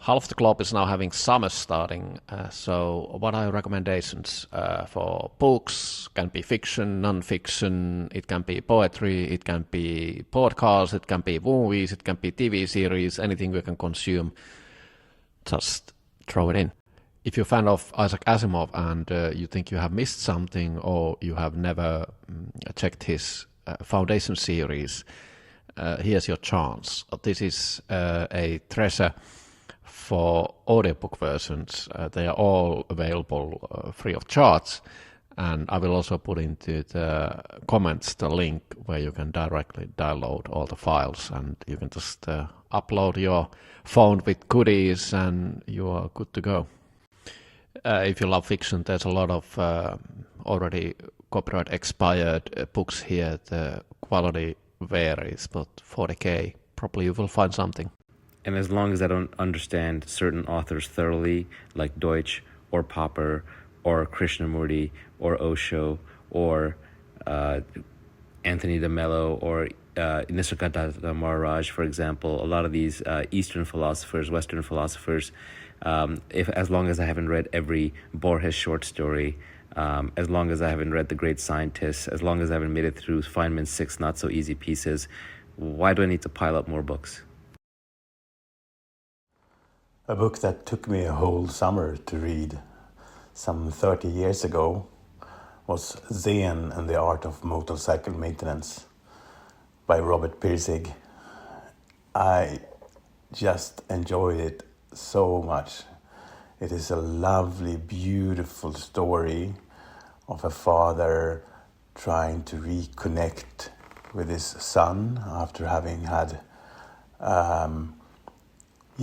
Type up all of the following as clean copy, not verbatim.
half the globe is now having summer starting. So, what are your recommendations for books? Can be fiction, non-fiction. It can be poetry. It can be podcasts. It can be movies. It can be TV series. Anything we can consume. Just throw it in. If you're a fan of Isaac Asimov and you think you have missed something or you have never checked his Foundation series, here's your chance. This is a treasure for audiobook versions. They are all available free of charge. And I will also put into the comments the link where you can directly download all the files and you can just upload your phone with goodies and you are good to go. If you love fiction, there's a lot of already copyright expired books here. The quality varies, but 40k, probably you will find something. And as long as I don't understand certain authors thoroughly, like Deutsch or Popper or Krishnamurti or Osho or Anthony de Mello or Nisargadatta Maharaj, for example, a lot of these Eastern philosophers, Western philosophers, as long as I haven't read every Borges short story, as long as I haven't read The Great Scientists, as long as I haven't made it through Feynman's 6 not so easy pieces, why do I need to pile up more books? A book that took me a whole summer to read some 30 years ago was Zen and the Art of Motorcycle Maintenance by Robert Pirsig. I just enjoyed it so much. It is a lovely, beautiful story of a father trying to reconnect with his son after having had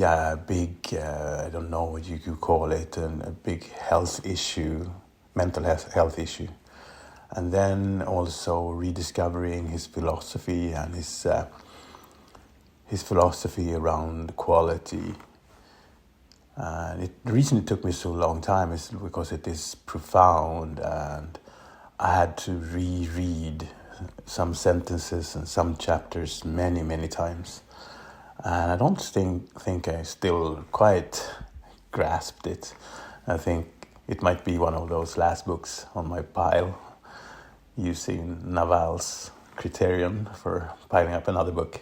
a big, I don't know what you could call it, a big health issue, mental health issue. And then also rediscovering his philosophy and his philosophy around quality. And the reason it took me so long time is because it is profound, and I had to reread some sentences and some chapters many, many times. And I don't think I still quite grasped it. I think it might be one of those last books on my pile, using Naval's criterion for piling up another book.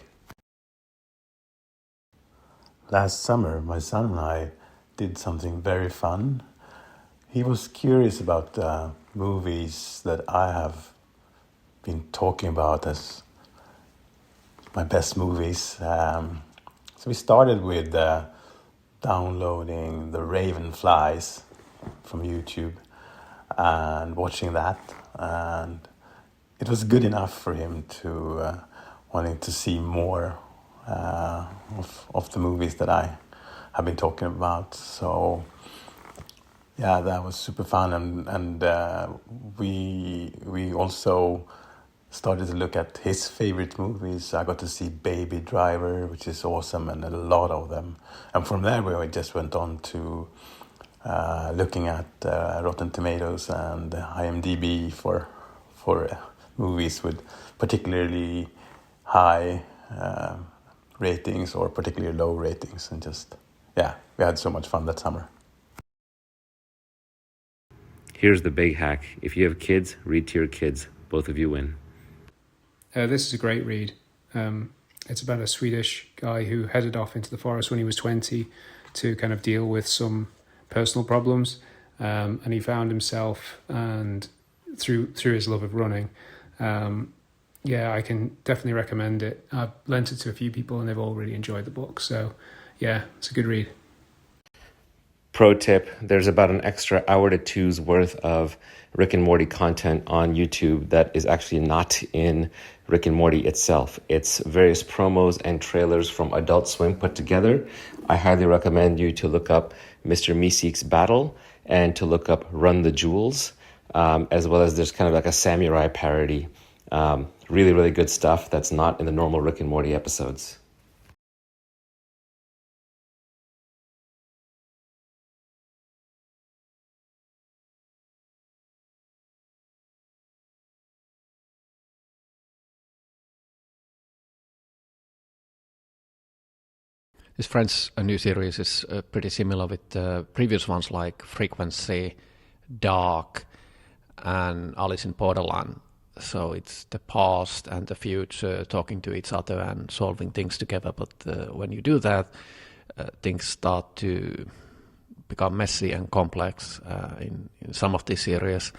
Last summer, my son and I did something very fun. He was curious about movies that I have been talking about as my best movies. So we started with downloading The Raven Flies from YouTube and watching that. And it was good enough for him to wanting to see more of the movies that I have been talking about. So yeah, that was super fun, and we also started to look at his favorite movies. I got to see Baby Driver, which is awesome, and a lot of them. And from there, we just went on to looking at Rotten Tomatoes and IMDb for movies with particularly high ratings or particularly low ratings, and just we had so much fun that summer. Here's the big hack. If you have kids, read to your kids. Both of you win. This is a great read. It's about a Swedish guy who headed off into the forest when he was 20 to kind of deal with some personal problems, and he found himself, and through his love of running. I can definitely recommend it. I've lent it to a few people and they've all really enjoyed the book. So yeah, it's a good read. Pro tip, there's about an extra hour to two's worth of Rick and Morty content on YouTube that is actually not in Rick and Morty itself. It's various promos and trailers from Adult Swim put together. I highly recommend you to look up Mr. Meeseek's Battle and to look up Run the Jewels, as well as there's kind of like a samurai parody. Really, really good stuff that's not in the normal Rick and Morty episodes. This French new series is pretty similar with the previous ones like Frequency, Dark, and Alice in Borderland. So it's the past and the future talking to each other and solving things together. But when you do that, things start to become messy and complex. In some of these series,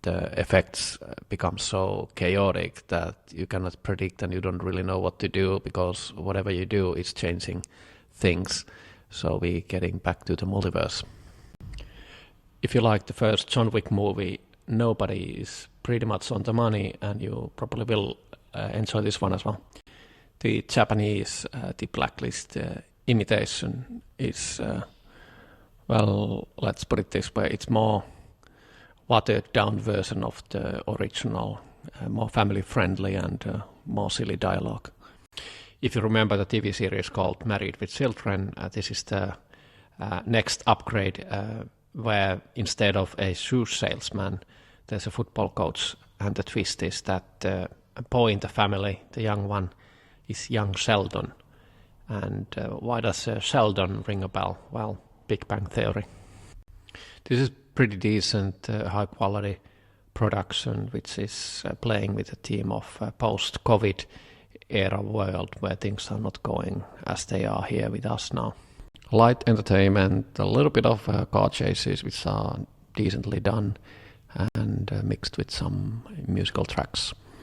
the effects become so chaotic that you cannot predict and you don't really know what to do, because whatever you do is changing things. So we're getting back to the multiverse. If you like the first John Wick movie, nobody is pretty much on the money, and you probably will enjoy this one as well. The Japanese, the Blacklist imitation is, well, let's put it this way, it's more watered down version of the original, more family friendly and more silly dialogue. If you remember the TV series called Married with Children, this is the next upgrade where instead of a shoe salesman, there's a football coach, and the twist is that a boy in the family, the young one, is young Sheldon. And why does Sheldon ring a bell? Well, Big Bang Theory. This is pretty decent, high quality production, which is playing with a theme of post-COVID era world where things are not going as they are here with us now. Light entertainment, a little bit of car chases which are decently done, and mixed with some musical tracks.